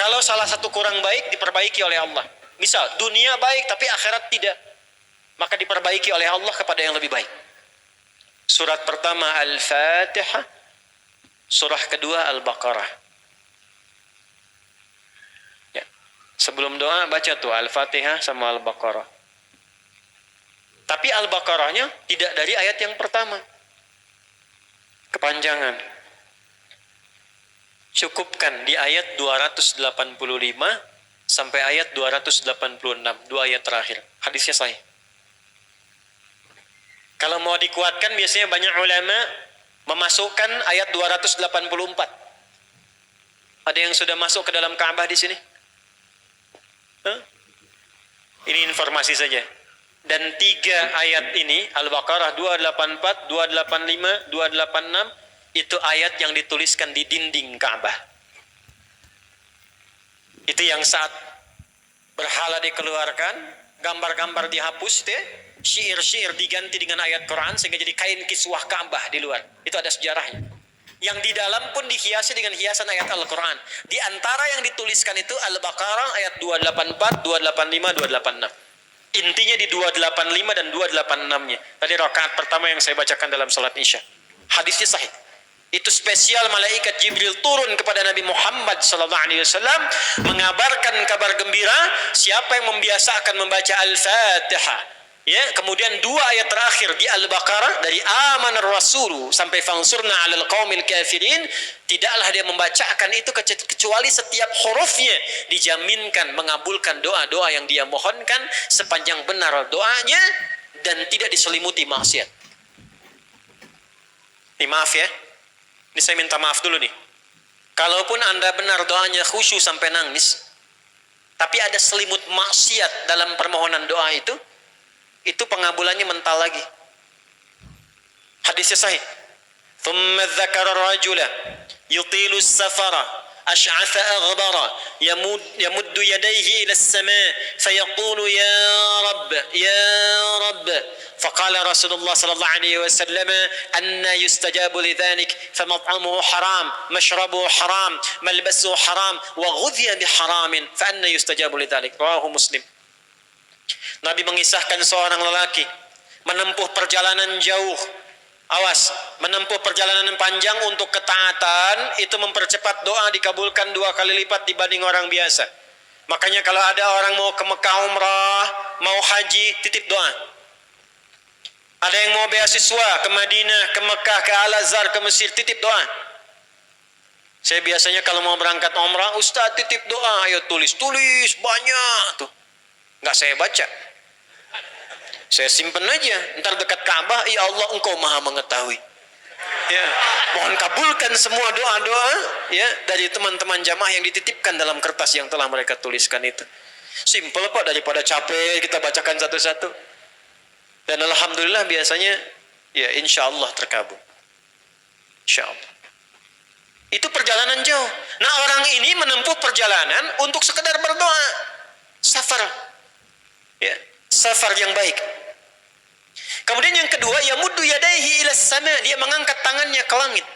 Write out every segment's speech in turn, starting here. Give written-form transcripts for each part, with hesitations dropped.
Kalau salah satu kurang baik, diperbaiki oleh Allah. Misal, dunia baik tapi akhirat tidak, maka diperbaiki oleh Allah kepada yang lebih baik. Surat pertama Al-Fatihah, surah kedua Al-Baqarah. Ya. Sebelum doa baca tuh Al-Fatihah sama Al-Baqarah. Tapi Al-Baqarahnya tidak dari ayat yang pertama. Kepanjangan. Cukupkan di ayat 285 sampai ayat 286, dua ayat terakhir. Hadisnya sahih. Kalau mau dikuatkan biasanya banyak ulama memasukkan ayat 284. Ada yang sudah masuk ke dalam Ka'bah di sini? Ini informasi saja. Dan 3 ayat ini, Al-Baqarah 284, 285, 286, itu ayat yang dituliskan di dinding Ka'bah. Itu yang saat berhala dikeluarkan, gambar-gambar dihapus, syair-syair diganti dengan ayat Quran sehingga jadi kain kiswah Ka'bah di luar. Itu ada sejarahnya. Yang di dalam pun dihiasi dengan hiasan ayat Al-Quran. Di antara yang dituliskan itu Al-Baqarah ayat 284, 285, 286. Intinya di 285 dan 286-nya. Tadi rakaat pertama yang saya bacakan dalam salat Isya. Hadisnya sahih. Itu spesial malaikat Jibril turun kepada Nabi Muhammad SAW mengabarkan kabar gembira siapa yang membiasakan membaca Al-Fatihah. Ya, kemudian 2 ayat terakhir di Al-Baqarah dari amanar rasulu sampai fansurna 'alal qaumil kafirin, tidaklah dia membacakan itu kecuali setiap hurufnya dijaminkan mengabulkan doa-doa yang dia mohonkan sepanjang benar doanya dan tidak diselimuti maksiat. Ini maaf ya. Ini saya minta maaf dulu nih. Kalaupun Anda benar doanya khusyuk sampai nangis, tapi ada selimut maksiat dalam permohonan doa itu pengabulannya mental lagi. Hadisnya sahih. Thumma dzakara rajula yutilu as-safara ash'atha aghdara yamuddu yadayhi ila as-sama' fayaqulu ya rabb ya rabb. فقال رسول الله صلى الله عليه وسلم أن يستجاب لذلك فمطعمه حرام مشربه حرام ملبسه حرام وغذي بحرام فأن يستجاب لذلك. رواه مسلم. Nabi mengisahkan seorang lelaki menempuh perjalanan jauh. Awas, menempuh perjalanan panjang untuk ketaatan itu mempercepat doa dikabulkan 2 kali lipat dibanding orang biasa. Makanya kalau ada orang mau ke Mekah umrah, mau haji, titip doa. Ada yang mau beasiswa ke Madinah, ke Mekah, ke Al-Azhar, ke Mesir, titip doa. Saya biasanya kalau mau berangkat umrah, Ustaz titip doa, ayo tulis banyak tuh. Nggak saya baca. Saya simpen aja, ntar dekat Ka'bah, ya Allah engkau maha mengetahui. Ya, mohon kabulkan semua doa-doa ya dari teman-teman jamaah yang dititipkan dalam kertas yang telah mereka tuliskan itu. Simple Pak, daripada capek kita bacakan satu-satu. Dan alhamdulillah biasanya ya insya Allah terkabul. Insya Allah. Itu perjalanan jauh. Nah orang ini menempuh perjalanan untuk sekedar berdoa. Safar. Ya, safar yang baik. Kemudian yang kedua, yamuddu yadayhi ila sama, dia mengangkat tangannya ke langit.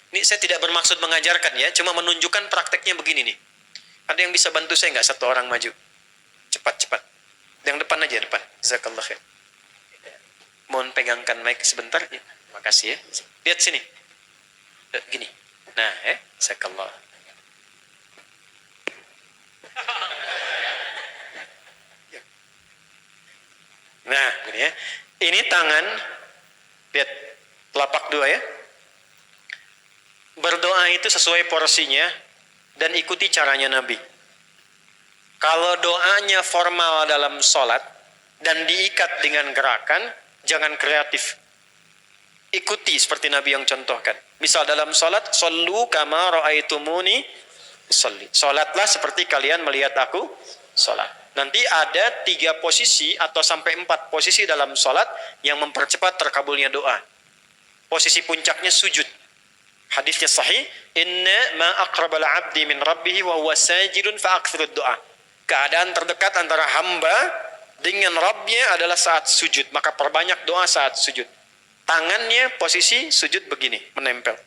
Ini saya tidak bermaksud mengajarkan ya, cuma menunjukkan prakteknya begini nih. Ada yang bisa bantu saya nggak? Satu orang maju. Cepat-cepat. Yang depan aja, depan. Jazakallah khair. Mohon pegangkan mic sebentar. Ya, makasih ya. Lihat sini. Gini. Nah, jazakallah. Nah, gini ya. Ini tangan, lihat telapak 2 ya. Berdoa itu sesuai porsinya dan ikuti caranya Nabi. Kalau doanya formal dalam sholat dan diikat dengan gerakan, jangan kreatif. Ikuti seperti Nabi yang contohkan. Misal dalam sholat, shollu kama ra'aitumuni sholli. Sholatlah seperti kalian melihat aku sholat. Nanti ada 3 posisi atau sampai 4 posisi dalam sholat yang mempercepat terkabulnya doa. Posisi puncaknya sujud. Hadisnya sahih, inna ma aqrabal abdi min rabbihi wa huwa sajidun fa aktsirud doa. Keadaan terdekat antara hamba dengan Rabbnya adalah saat sujud, maka perbanyak doa saat sujud. Tangannya posisi sujud begini, menempel.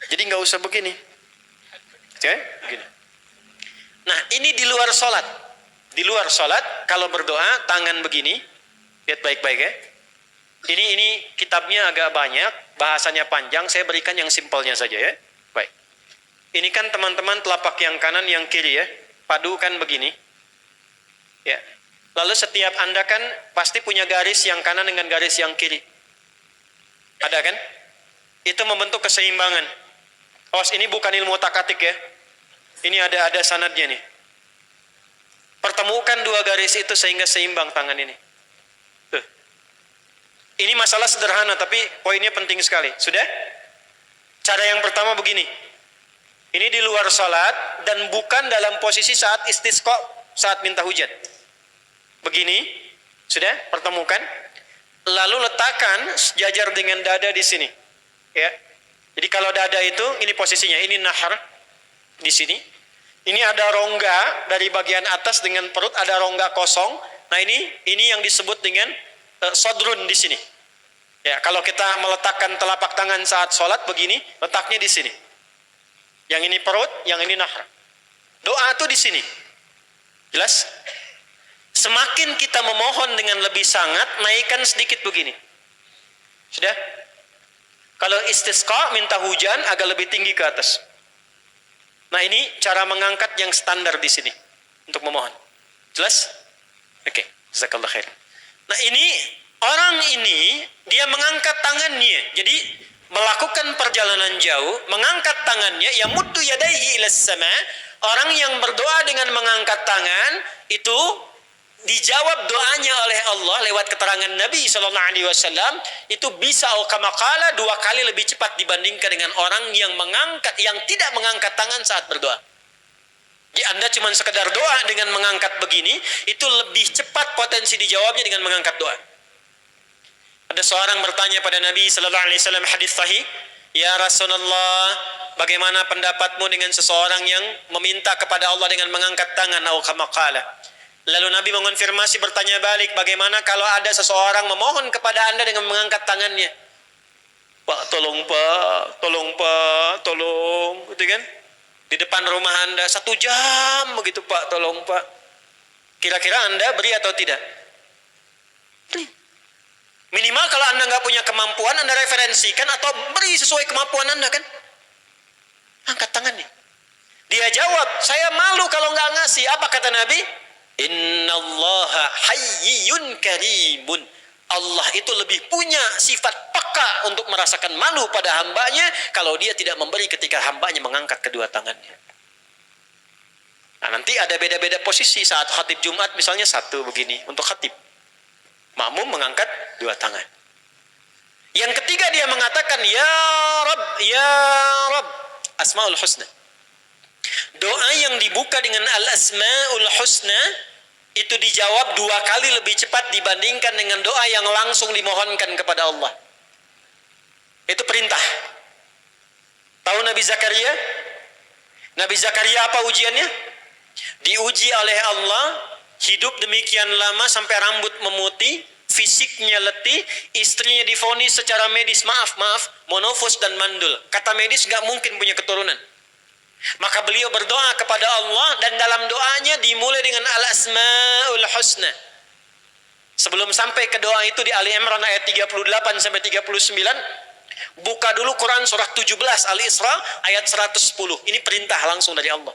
Jadi nggak usah begini. Oke, begini. Nah, ini di luar sholat. Di luar sholat, kalau berdoa, tangan begini. Lihat baik-baik ya. Ini kitabnya agak banyak, bahasanya panjang, saya berikan yang simpelnya saja ya. Baik. Ini kan teman-teman telapak yang kanan, yang kiri ya. Padukan begini. Ya. Lalu setiap Anda kan pasti punya garis yang kanan dengan garis yang kiri. Ada kan? Itu membentuk keseimbangan. Awas, ini bukan ilmu otak-atik ya. Ini ada sanadnya nih. Pertemukan dua garis itu sehingga seimbang tangan ini. Tuh. Ini masalah sederhana tapi poinnya penting sekali. Sudah? Cara yang pertama begini. Ini di luar salat dan bukan dalam posisi saat istisqa, saat minta hujan. Begini. Sudah? Pertemukan. Lalu letakkan sejajar dengan dada di sini. Ya. Jadi kalau dada itu ini posisinya, ini nahar di sini. Ini ada rongga dari bagian atas dengan perut, ada rongga kosong. Nah, ini yang disebut dengan sodrun di sini. Ya, kalau kita meletakkan telapak tangan saat sholat begini, letaknya di sini. Yang ini perut, yang ini nahar. Doa itu di sini. Jelas? Semakin kita memohon dengan lebih sangat, naikkan sedikit begini. Sudah? Kalau istisqa, minta hujan, agak lebih tinggi ke atas. Nah, ini cara mengangkat yang standar di sini untuk memohon. Jelas? Oke, jazakallah khair. Nah, orang ini dia mengangkat tangannya. Jadi melakukan perjalanan jauh, mengangkat tangannya, yamuddu yadayhi ilas sama. Orang yang berdoa dengan mengangkat tangan itu dijawab doanya oleh Allah lewat keterangan Nabi SAW, itu bisa kama qala 2 kali lebih cepat dibandingkan dengan orang yang tidak mengangkat tangan saat berdoa. Jadi Anda cuma sekedar doa dengan mengangkat begini, itu lebih cepat potensi dijawabnya dengan mengangkat doa. Ada seorang bertanya pada Nabi SAW, hadis sahih, ya Rasulullah, bagaimana pendapatmu dengan seseorang yang meminta kepada Allah dengan mengangkat tangan, atau kama qala. Lalu Nabi mengonfirmasi, bertanya balik, bagaimana kalau ada seseorang memohon kepada Anda dengan mengangkat tangannya? Pak, tolong Pak, tolong Pak, tolong, gitu kan? Di depan rumah Anda 1 jam begitu, Pak, tolong Pak. Kira-kira Anda beri atau tidak? Beri. Minimal kalau Anda nggak punya kemampuan, Anda referensikan atau beri sesuai kemampuan Anda kan? Angkat tangannya. Dia jawab, saya malu kalau nggak ngasih. Apa kata Nabi? Innallaha hayyun karimun. Allah itu lebih punya sifat peka untuk merasakan malu pada hambanya kalau dia tidak memberi ketika hambanya mengangkat kedua tangannya. Nah, nanti ada beda-beda posisi saat khatib Jumat, misalnya 1 begini untuk khatib. Makmum mengangkat 2 tangan. Yang ketiga dia mengatakan, ya Rabb, ya Rabb, Asmaul Husna. Doa yang dibuka dengan Al-Asmaul Husna itu dijawab 2 kali lebih cepat dibandingkan dengan doa yang langsung dimohonkan kepada Allah. Itu perintah. Tahu Nabi Zakaria? Nabi Zakaria apa ujiannya? Diuji oleh Allah, hidup demikian lama sampai rambut memutih, fisiknya letih, istrinya divonis secara medis, maaf, monofos dan mandul. Kata medis gak mungkin punya keturunan. Maka beliau berdoa kepada Allah dan dalam doanya dimulai dengan Al-Asmaul Husna. Sebelum sampai ke doa itu di Ali Imran ayat 38 sampai 39, buka dulu Quran surah 17 Al-Isra ayat 110. Ini perintah langsung dari Allah.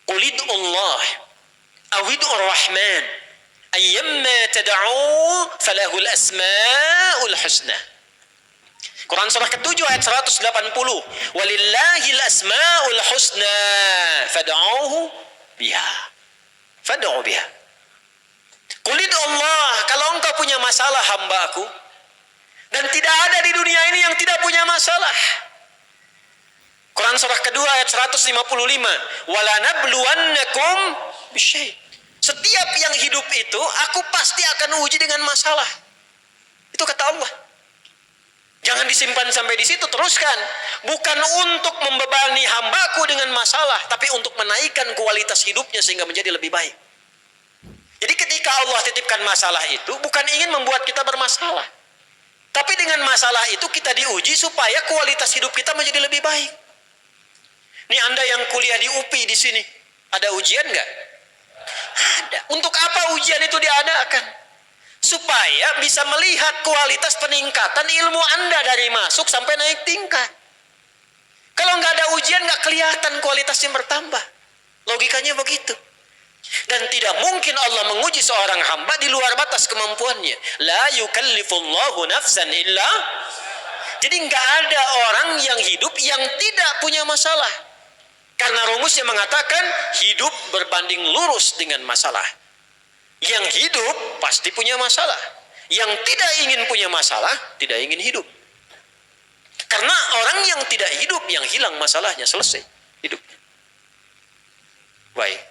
Qul id'ullah aw id'ur rahman ayyamma tad'u falahul asmaul husna. Quran surah ke-7 ayat 180. Walillahil asmaul husna fad'uhu biha. Fad'u biha. Qul Allah, kalau engkau punya masalah hamba-Aku, dan tidak ada di dunia ini yang tidak punya masalah. Quran surah kedua ayat 155. Wala nabluwannakum bisyai'. Setiap yang hidup itu Aku pasti akan uji dengan masalah. Itu kata Allah. Jangan disimpan sampai di situ, teruskan. Bukan untuk membebani hamba-Ku dengan masalah, tapi untuk menaikkan kualitas hidupnya sehingga menjadi lebih baik. Jadi ketika Allah titipkan masalah itu, bukan ingin membuat kita bermasalah, tapi dengan masalah itu kita diuji supaya kualitas hidup kita menjadi lebih baik. Ini Anda yang kuliah di UPI di sini, Ada ujian nggak? Ada. Untuk apa ujian itu diadakan? Supaya bisa melihat kualitas peningkatan ilmu Anda dari masuk sampai naik tingkat. Kalau nggak ada ujian, nggak kelihatan kualitasnya bertambah. Logikanya begitu. Dan tidak mungkin Allah menguji seorang hamba di luar batas kemampuannya. La yukallifullahu nafsan illa. Jadi nggak ada orang yang hidup yang tidak punya masalah. Karena rumusnya mengatakan hidup berbanding lurus dengan masalah. Yang hidup pasti punya masalah. Yang tidak ingin punya masalah, tidak ingin hidup. Karena orang yang tidak hidup, yang hilang masalahnya, selesai hidupnya. Baik.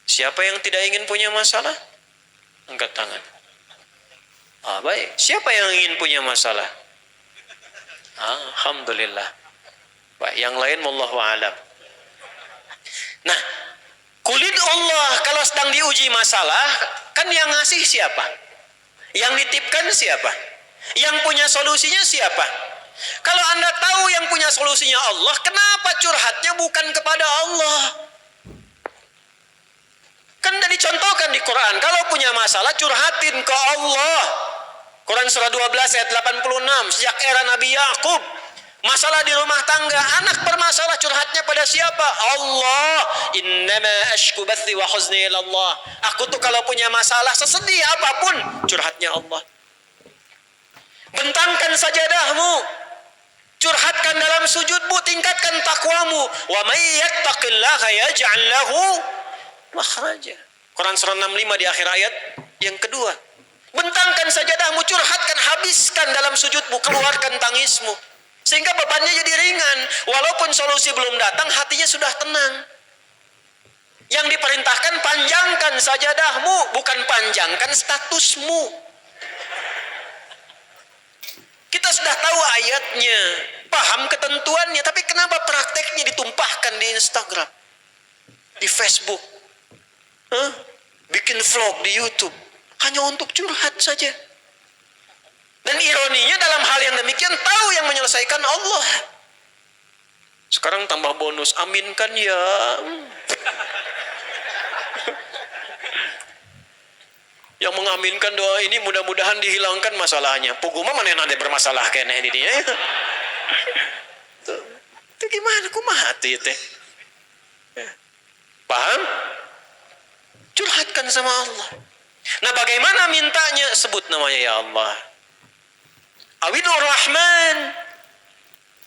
Siapa yang tidak ingin punya masalah? Angkat tangan. Baik. Siapa yang ingin punya masalah? Alhamdulillah. Baik. Yang lain wallahu a'lam. Nah, kulit Allah kalau sedang diuji masalah, kan yang ngasih siapa? Yang nitipkan siapa? Yang punya solusinya siapa? Kalau Anda tahu yang punya solusinya Allah, kenapa curhatnya bukan kepada Allah? Kan sudah dicontohkan di Quran, kalau punya masalah curhatin ke Allah. Quran surah 12 ayat 86, sejak era Nabi Yakub, masalah di rumah tangga, anak bermasalah curhatnya pada siapa? Allah. Innama ashku bathi wa huzni ila Allah. Aku tuh kalau punya masalah sesedih apapun, curhatnya Allah. Bentangkan sajadahmu, curhatkan dalam sujudmu, tingkatkan takwamu. Wa may yattaqillaha yaj'al lahu makhraja. Quran surah 65 di akhir ayat yang kedua. Bentangkan sajadahmu, curhatkan, habiskan dalam sujudmu, keluarkan tangismu. Sehingga bebannya jadi ringan. Walaupun solusi belum datang, hatinya sudah tenang. Yang diperintahkan panjangkan sajadahmu, bukan panjangkan statusmu. Kita sudah tahu ayatnya, paham ketentuannya, tapi kenapa prakteknya ditumpahkan di Instagram, di Facebook, bikin vlog di YouTube, hanya untuk curhat saja. Dan ironinya dalam hal yang demikian tahu yang menyelesaikan Allah. Sekarang tambah bonus, aminkan ya. Yang mengaminkan doa ini mudah-mudahan dihilangkan masalahnya. Puguma mana yang ada bermasalah kayaknya ini dia. Itu gimana? Kumaha hati teh? Paham? Curhatkan sama Allah. Nah, bagaimana mintanya? Sebut namanya ya Allah. Awidur Rahman.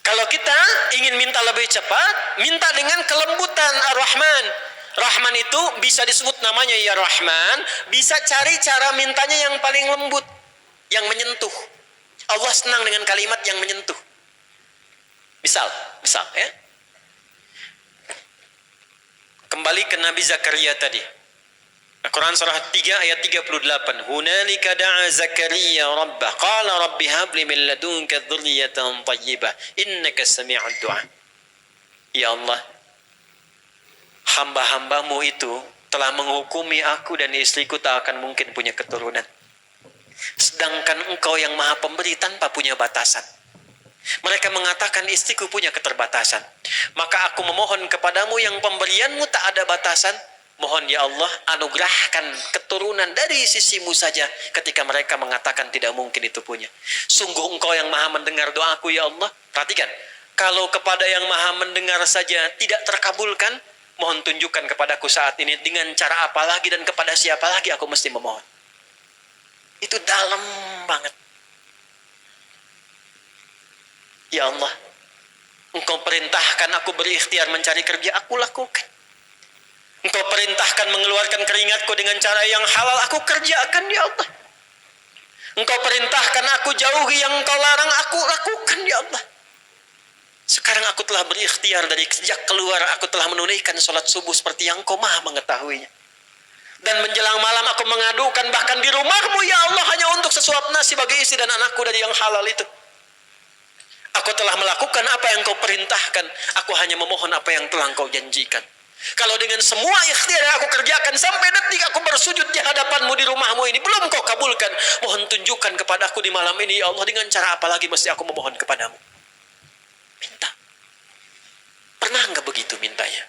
Kalau kita ingin minta lebih cepat, minta dengan kelembutan Ar-Rahman. Rahman itu bisa disebut namanya ya Rahman, bisa cari cara mintanya yang paling lembut, yang menyentuh. Allah senang dengan kalimat yang menyentuh. Misal ya. Kembali ke Nabi Zakaria tadi. Quran surah 3 ayat 38. Hunalika da'a Zakaria rabbah qala rabbi habli min ladunka dzurriyyatan thayyibah innaka sami'ud du'a. Ya Allah, hamba-hambamu itu telah menghukumi aku dan istriku tak akan mungkin punya keturunan. Sedangkan engkau yang maha pemberi tanpa punya batasan. Mereka mengatakan istriku punya keterbatasan. Maka aku memohon kepadamu yang pemberianmu tak ada batasan. Mohon ya Allah anugerahkan keturunan dari sisimu saja ketika mereka mengatakan tidak mungkin itu punya. Sungguh engkau yang maha mendengar doaku ya Allah. Perhatikan, kalau kepada yang maha mendengar saja tidak terkabulkan, mohon tunjukkan kepadaku saat ini dengan cara apa lagi dan kepada siapa lagi aku mesti memohon. Itu dalam banget. Ya Allah, engkau perintahkan aku berikhtiar mencari kerja, aku lakukan. Engkau perintahkan mengeluarkan keringatku dengan cara yang halal, aku kerjakan ya Allah. Engkau perintahkan aku jauhi yang engkau larang, aku lakukan ya Allah. Sekarang aku telah berikhtiar dari sejak keluar, aku telah menunaikan sholat subuh seperti yang engkau maha mengetahuinya. Dan menjelang malam aku mengadukan bahkan di rumahmu ya Allah hanya untuk sesuap nasi bagi istri dan anakku dari yang halal itu. Aku telah melakukan apa yang kau perintahkan, aku hanya memohon apa yang telah kau janjikan. Kalau dengan semua ikhtiar yang aku kerjakan sampai detik aku bersujud di hadapanmu di rumahmu ini belum kau kabulkan, mohon tunjukkan kepadaku di malam ini ya Allah dengan cara apa lagi mesti aku memohon kepadamu. Minta. Pernah enggak begitu mintanya?